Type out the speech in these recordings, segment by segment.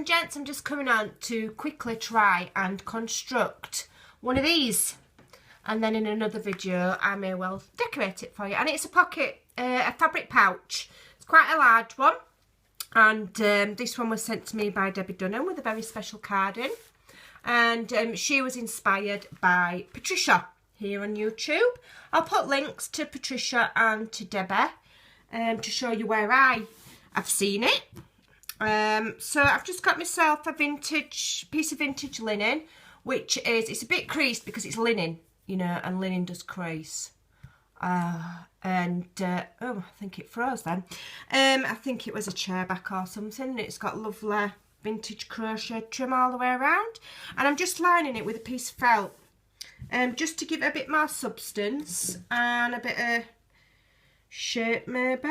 and gents, I'm just coming on to quickly try and construct one of these, and then in another video I may well decorate it for you. And it's a pocket, a fabric pouch. It's quite a large one, and this one was sent to me by Debbie Dunham with a very special card in, and she was inspired by Patricia here on YouTube. I'll put links to Patricia and to Debbie to show you where I've seen it. So I've just got myself a vintage piece of vintage linen, which is, it's a bit creased because it's linen, you know, and linen does crease. Oh, I think it froze then. I think it was a chair back or something. It's got lovely vintage crochet trim all the way around, and I'm just lining it with a piece of felt, just to give it a bit more substance and a bit of shape maybe.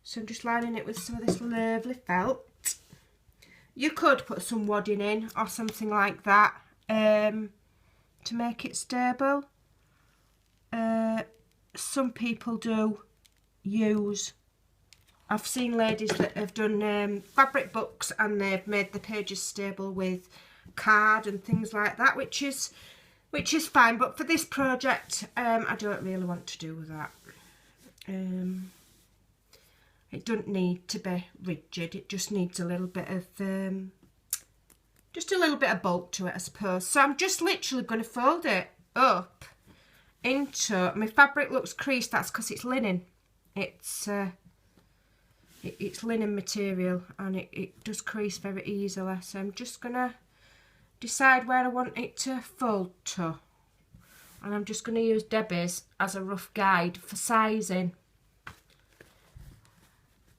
So I'm just lining it with some of this lovely felt. You could put some wadding in or something like that to make it stable. Some people do use, I've seen ladies that have done fabric books and they've made the pages stable with card and things like that, which is fine. But for this project, I don't really want to do that. It doesn't need to be rigid. It just needs a little bit of bulk to it, I suppose. So I'm just literally going to fold it up into, my fabric looks creased. That's because it's linen. It's linen material, and it does crease very easily. So I'm just going to decide where I want it to fold to, and I'm just going to use Debbie's as a rough guide for sizing.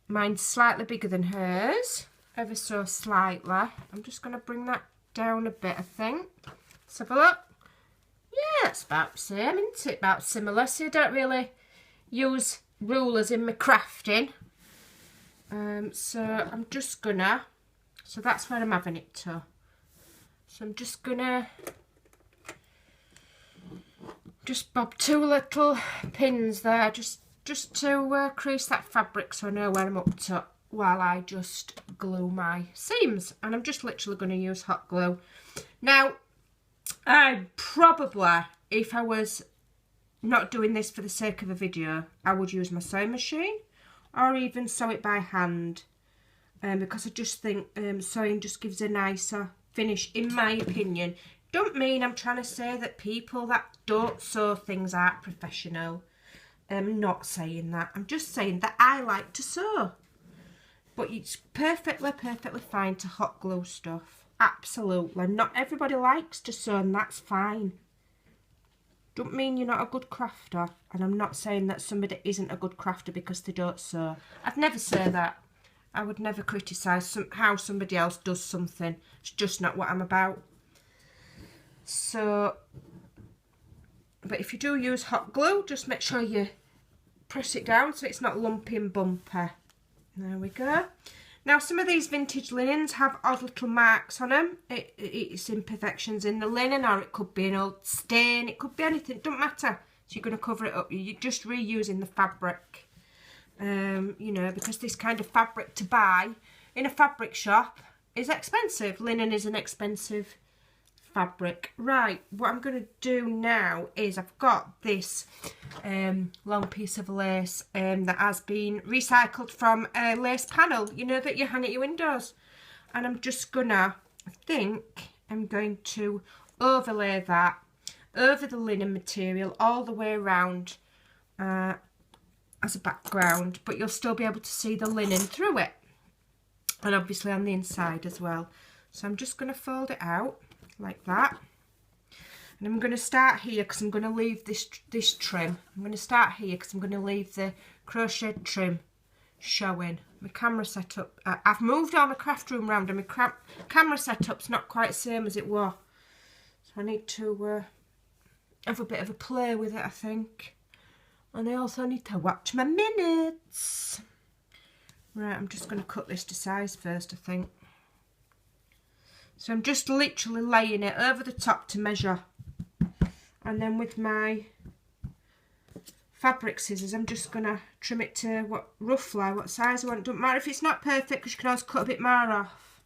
Mine's slightly bigger than hers, ever so slightly. I'm just going to bring that down a bit, I think. Let's have a look. Yeah, it's about the same, isn't it? About similar. So I don't really use rulers in my crafting. So I'm just gonna, so that's where I'm having it to. So I'm just gonna bob two little pins there, just to crease that fabric so I know where I'm up to while I just glue my seams. And I'm just literally going to use hot glue. Now, I probably, if I was not doing this for the sake of a video, I would use my sewing machine or even sew it by hand, because I just think sewing just gives a nicer finish, in my opinion. Don't mean I'm trying to say that people that don't sew things aren't professional. I'm not saying that. I'm just saying that I like to sew. But it's perfectly fine to hot glue stuff. Absolutely. Not everybody likes to sew, and that's fine. Don't mean you're not a good crafter. And I'm not saying that somebody isn't a good crafter because they don't sew. I'd never say that. I would never criticise how somebody else does something. It's just not what I'm about. So, but if you do use hot glue, just make sure you press it down so it's not lumpy and bumpy. There we go. Now, some of these vintage linens have odd little marks on them. It's imperfections in the linen, or it could be an old stain. It could be anything. It doesn't matter. So you're going to cover it up. You're just reusing the fabric. You know, because this kind of fabric to buy in a fabric shop is expensive. Linen is an expensive fabric. Right, what I'm going to do now is I've got this long piece of lace that has been recycled from a lace panel, you know, that you hang at your windows, and I'm just gonna, I think I'm going to overlay that over the linen material all the way around as a background, but you'll still be able to see the linen through it, and obviously on the inside as well. So I'm just going to fold it out like that, and I'm going to start here because I'm going to leave this trim. I'm going to start here because I'm going to leave the crochet trim showing. My camera setup, I've moved all my craft room around, and my camera setup's not quite the same as it was, so I need to have a bit of a play with it, I think. And I also need to watch my minutes. Right, I'm just going to cut this to size first, I think. So I'm just literally laying it over the top to measure, and then with my fabric scissors, I'm just going to trim it to roughly what size I want. Don't matter if it's not perfect, because you can always cut a bit more off.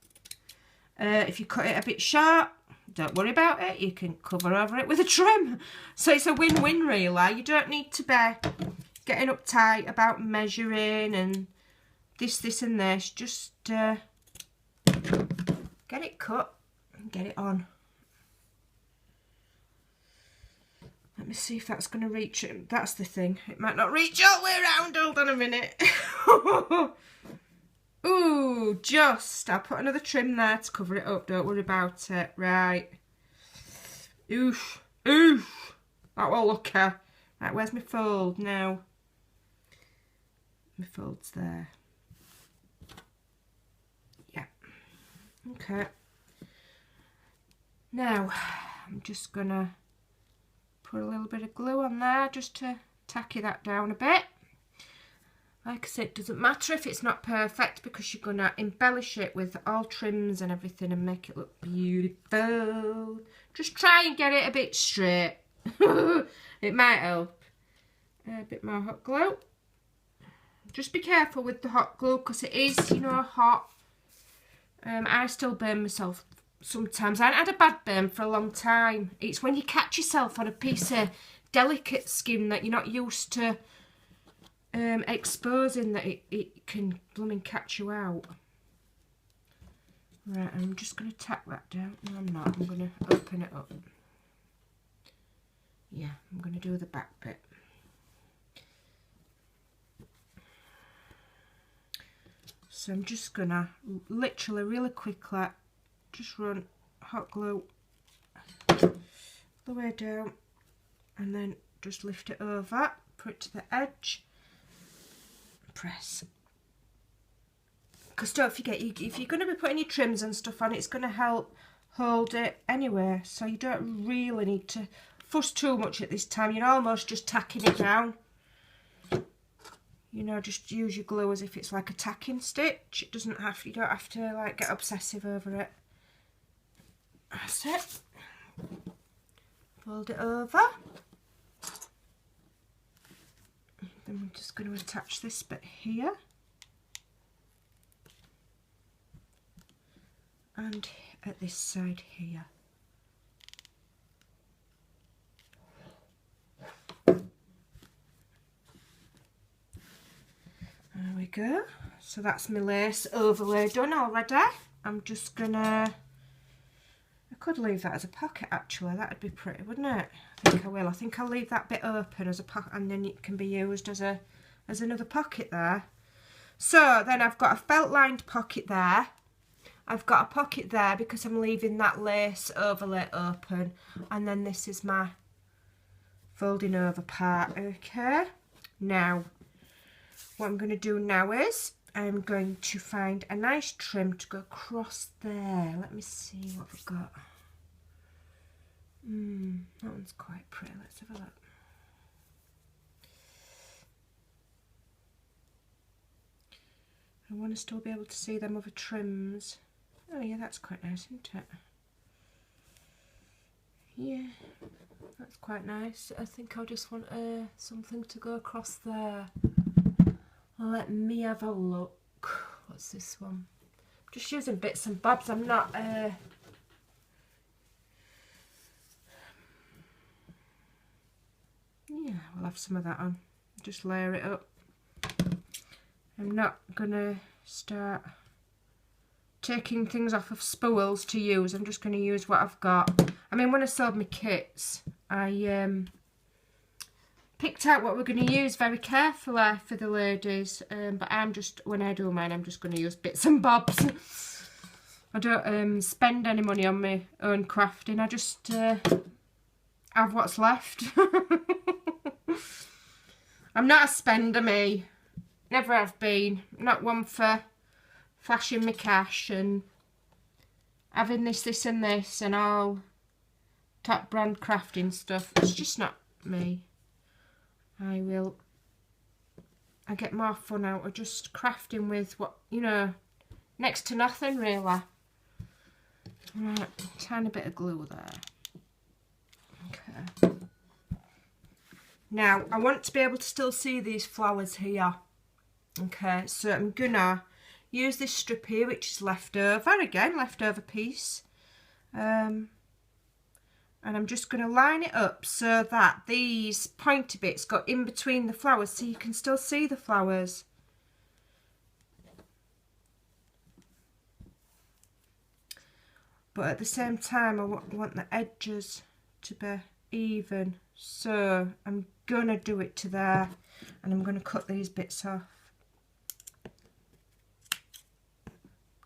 If you cut it a bit short, don't worry about it. You can cover over it with a trim. So it's a win-win really. You don't need to be getting uptight about measuring and this and this. Just get it cut and get it on. Let me see if that's going to reach it. That's the thing. It might not reach all the way around. Hold on a minute. Ooh, just. I'll put another trim there to cover it up. Don't worry about it. Right. Oof. Oof. That will look her. Right, where's my fold now? My fold's there. Yeah. Okay. Now, I'm just going to put a little bit of glue on there just to tacky that down a bit. Like I said, it doesn't matter if it's not perfect, because you're going to embellish it with all trims and everything and make it look beautiful. Just try and get it a bit straight. It might help. A bit more hot glue. Just be careful with the hot glue, because it is, you know, hot. I still burn myself sometimes. I haven't had a bad burn for a long time. It's when you catch yourself on a piece of delicate skin that you're not used to exposing that it can blooming catch you out. Right, I'm just going to tack that down. No, I'm not. I'm going to open it up. Yeah, I'm going to do the back bit. So I'm just going to literally really quickly just run hot glue the way down and then just lift it over, put it to the edge, press. Because don't forget, if you're going to be putting your trims and stuff on, it's going to help hold it anyway, so you don't really need to fuss too much at this time. You're almost just tacking it down. You know, just use your glue as if it's like a tacking stitch. It doesn't have, you don't have to like get obsessive over it. That's it. Fold it over. Then we're just going to attach this bit here. And at this side here. There we go. So that's my lace overlay done already. I'm just gonna, I could leave that as a pocket actually, that'd be pretty, wouldn't it? I think I will. I think I'll leave that bit open as a pocket, and then it can be used as another pocket there. So then I've got a felt lined pocket there. I've got a pocket there because I'm leaving that lace overlay open, and then this is my folding over part. Okay, now what I'm going to do now is I'm going to find a nice trim to go across there. Let me see what we've got. That one's quite pretty. Let's have a look. I want to still be able to see them other trims. Oh yeah, that's quite nice, isn't it? Yeah, that's quite nice. I think I'll just want something to go across there. Let me have a look. What's this one? I'm just using bits and bobs. I'm not... Yeah, we'll have some of that on. Just layer it up. I'm not going to start taking things off of spools to use. I'm just going to use what I've got. I mean, when I sold my kits, I picked out what we're going to use very carefully for the ladies, but I'm just, when I do mine, I'm just going to use bits and bobs. I don't spend any money on my own crafting. I just have what's left. I'm not a spender, me. Never have been. Not one for flashing my cash and having this and this and all top brand crafting stuff. It's just not me. I get more fun out of just crafting with what, you know, next to nothing really. Right, tiny bit of glue there. Okay. Now, I want to be able to still see these flowers here. Okay, so I'm gonna use this strip here, which is leftover, again, leftover piece. And I'm just gonna line it up so that these pointy bits go in between the flowers so you can still see the flowers. But at the same time, I want the edges to be even. So I'm gonna do it to there, and I'm gonna cut these bits off.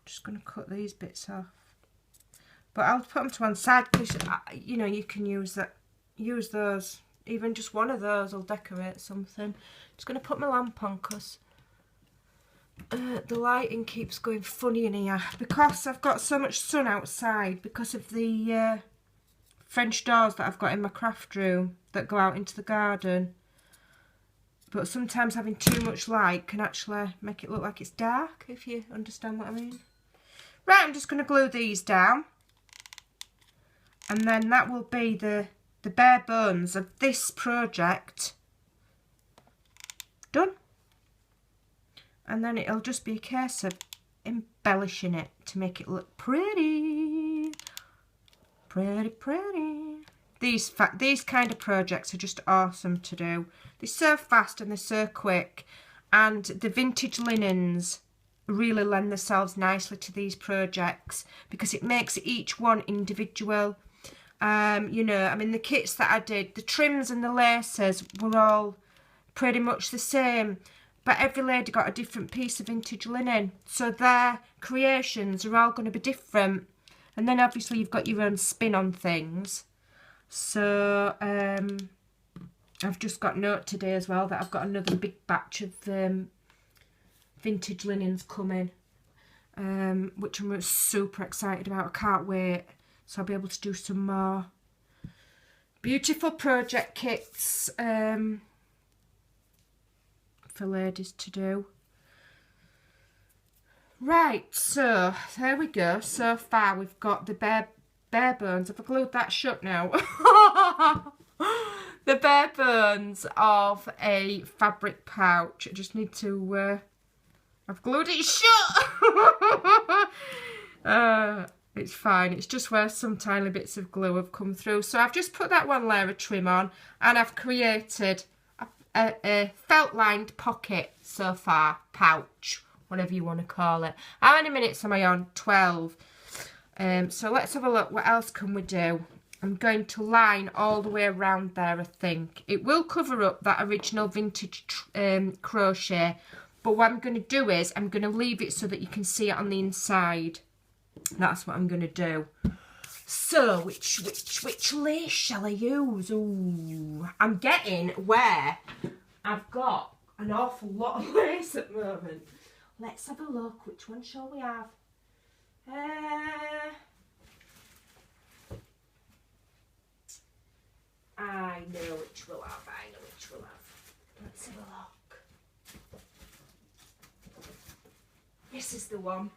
Just gonna cut these bits off. But I'll put them to one side because, you know, you can use those. Even just one of those will decorate something. Just gonna put my lamp on because the lighting keeps going funny in here because I've got so much sun outside because of the French doors that I've got in my craft room that go out into the garden. But sometimes having too much light can actually make it look like it's dark, if you understand what I mean. Right, I'm just going to glue these down. And then that will be the bare bones of this project done. And then it'll just be a case of embellishing it to make it look pretty. Pretty, pretty. These kind of projects are just awesome to do. They're so fast and they're so quick. And the vintage linens really lend themselves nicely to these projects because it makes each one individual. You know, I mean, the kits that I did, the trims and the laces were all pretty much the same. But every lady got a different piece of vintage linen. So their creations are all going to be different. And then obviously you've got your own spin on things. So I've just got note today as well that I've got another big batch of vintage linens coming. Which I'm super excited about. I can't wait. So I'll be able to do some more beautiful project kits. For ladies to do. Right, so there we go. So far we've got the bare bones. Have I glued that shut now? The bare bones of a fabric pouch. I just need to I've glued it shut. It's fine, it's just where some tiny bits of glue have come through. So I've just put that one layer of trim on and I've created a felt lined pocket so far, pouch, whatever you want to call it. How many minutes am I on? 12. So let's have a look. What else can we do? I'm going to line all the way around there, I think. It will cover up that original vintage crochet, but what I'm going to do is I'm going to leave it so that you can see it on the inside. That's what I'm going to do. So, which lace shall I use? Ooh, I'm getting where I've got an awful lot of lace at the moment. Let's have a look. Which one shall we have? I know which we'll have. Let's have a look. This is the one.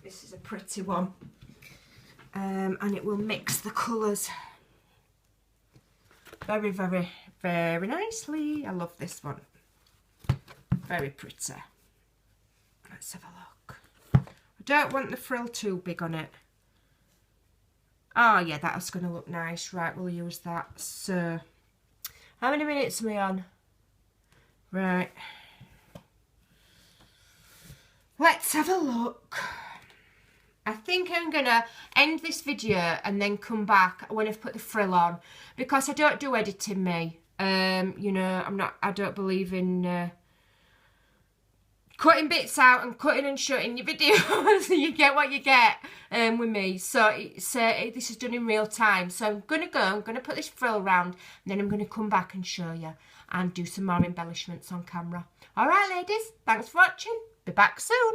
This is a pretty one. And it will mix the colours very, very, very nicely. I love this one. Very pretty. Let's have a look. I don't want the frill too big on it. Oh yeah, that's going to look nice. Right, we'll use that. So, how many minutes am I on? Right. Let's have a look. I think I'm going to end this video and then come back when I've put the frill on. Because I don't do editing, me. You know, I don't believe in cutting bits out and cutting and shutting your videos. You get what you get with me. So this is done in real time. So I'm going to put this frill round. And then I'm going to come back and show you. And do some more embellishments on camera. Alright, ladies. Thanks for watching. Be back soon.